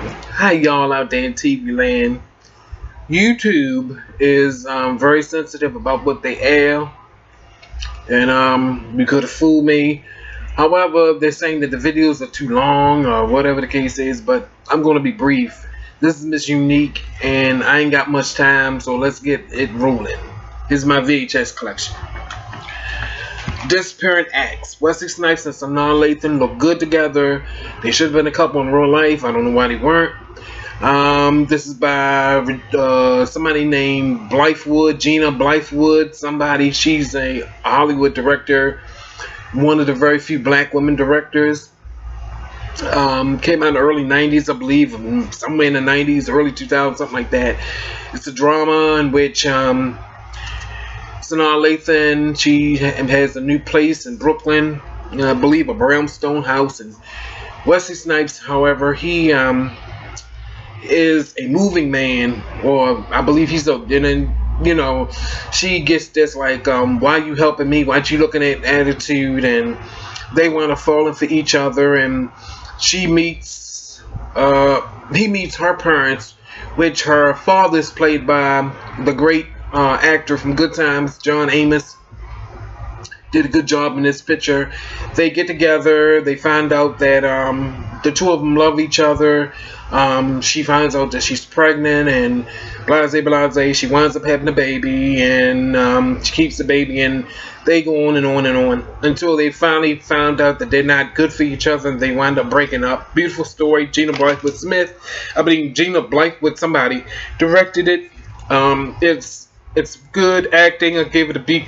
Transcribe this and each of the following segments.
Hi, y'all out there in TV land. YouTube is very sensitive about what they air, and you could have fooled me. However, they're saying that the videos are too long or whatever the case is, but I'm going to be brief. This is Miss Unique, and I ain't got much time, so let's get it rolling. Here's my VHS collection. Disappearing Acts. Wesley Snipes and Sanaa Lathan look good together. They should have been a couple in real life. I don't know why they weren't. This is by somebody named Blythewood, Gina Blythewood. Somebody, she's a Hollywood director, one of the very few black women directors. Came out in the early 90s, I believe, somewhere in the 90s, early 2000s, something like that. It's a drama in which Sanaa Lathan, she has a new place in Brooklyn, I believe a brownstone house, and Wesley Snipes, however, he is a moving man, or I believe he's and then she gets this like, why you helping me, why you looking at attitude, and they want to fall in for each other, and he meets her parents, which her father is played by the great actor from Good Times, John Amos. Did a good job in this picture. They get together. They find out that the two of them love each other. She finds out that she's pregnant, and blase. She winds up having a baby, and she keeps the baby, and they go on and on and on until they finally found out that they're not good for each other, and they wind up breaking up. Beautiful story. Gina Blythewood Smith, Gina Blythewood, somebody directed it. It's good acting. I gave it a B+.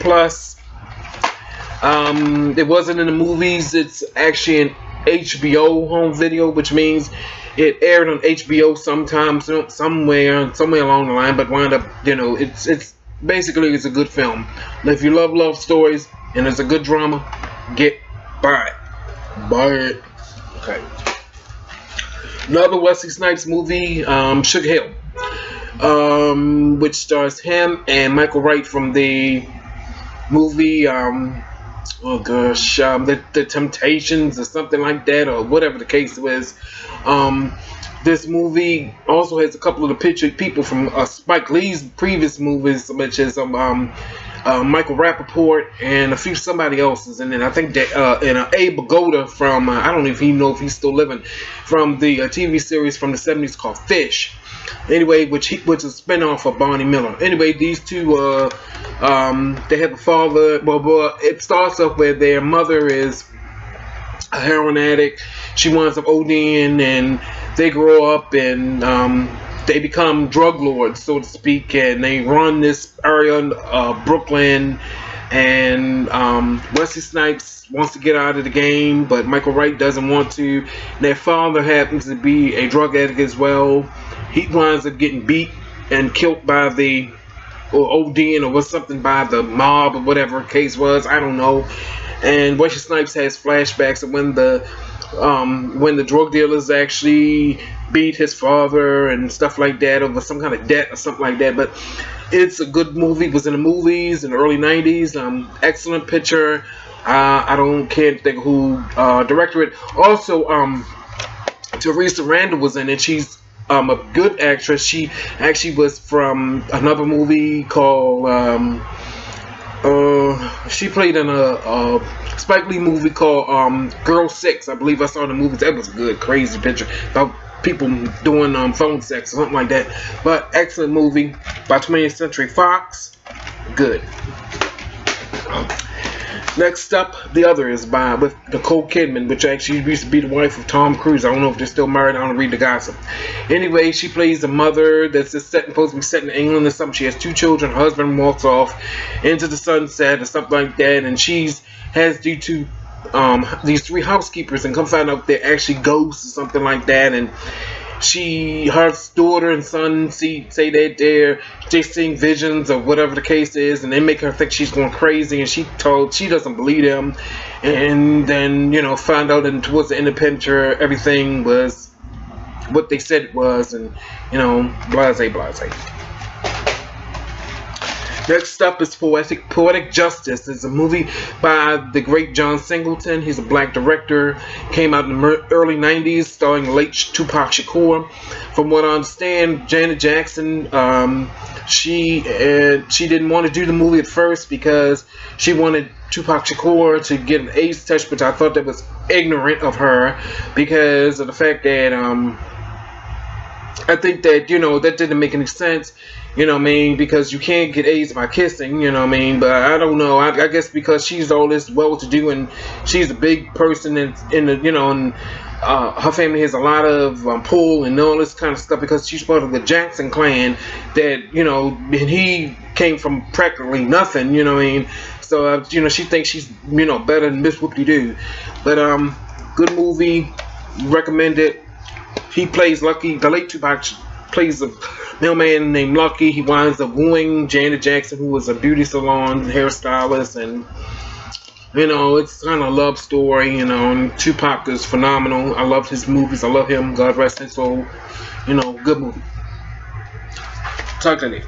It wasn't in the movies. It's actually an HBO home video, which means it aired on HBO sometime, somewhere along the line, but wound up, it's basically it's a good film. And if you love stories and it's a good drama, buy it. Okay. Another Wesley Snipes movie, Sugar Hill, which stars him and Michael Wright from the movie, the Temptations or something like that, or whatever the case was. This movie also has a couple of the pictured people from Spike Lee's previous movies, such as Michael Rappaport and somebody else's, and then I think that Abe Vigoda from I don't even know if he's still living, from the TV series from the 70s called Fish. Anyway, which is a spinoff of Barney Miller. Anyway, these two they have a father. Well, it starts off where their mother is a heroin addict. She winds up ODing, and they grow up and they become drug lords, so to speak, and they run this area of Brooklyn. And Wesley Snipes wants to get out of the game, but Michael Wright doesn't want to. Their father happens to be a drug addict as well. He winds up getting beat and killed by or ODing or something by the mob or whatever the case was. I don't know. And Wesley Snipes has flashbacks of when the drug dealers actually beat his father and stuff like that over some kind of debt or something like that. But it's a good movie. It was in the movies in the early 90s. Excellent picture. I can't think of who directed it. Also, Teresa Randall was in it. She's a good actress. She actually was from another movie called she played in a Spike Lee movie called Girl 6. I believe I saw the movie. That was a good, crazy picture about people doing phone sex or something like that. But excellent movie by 20th Century Fox. Good. Next up, the other is with Nicole Kidman, which actually used to be the wife of Tom Cruise. I don't know if they're still married. I don't read the gossip. Anyway, she plays a mother that's just supposed to be set in England or something. She has 2 children. Her husband walks off into the sunset or something like that, and has due to these 3 housekeepers, and come find out they're actually ghosts or something like that. And her daughter and son say that they're seeing visions or whatever the case is, and they make her think she's going crazy, and she doesn't believe them. And then find out that towards the end of the picture everything was what they said it was, and blase. Next up is Poetic Justice. It's a movie by the great John Singleton. He's a black director. Came out in the early 90s, starring late Tupac Shakur. From what I understand, Janet Jackson, she didn't want to do the movie at first because she wanted Tupac Shakur to get an AIDS test, which I thought that was ignorant of her because of the fact that I think that, you know, that didn't make any sense, you know what I mean, because you can't get AIDS by kissing, you know what I mean, but I don't know, I guess because she's all this well-to-do and she's a big person in the, you know, and her family has a lot of pull and all this kind of stuff because she's part of the Jackson clan that, you know, and he came from practically nothing, you know what I mean, so, you know, she thinks she's, you know, better than Miss Whoop-de-Doo, but, good movie, recommend it. He plays Lucky. The late Tupac plays a mailman named Lucky. He winds up wooing Janet Jackson, who was a beauty salon hairstylist, and you know, it's kind of a love story. You know, and Tupac is phenomenal. I love his movies. I love him. God rest his soul. You know, good movie. Talk to you.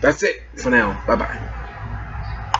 That's it for now. Bye bye.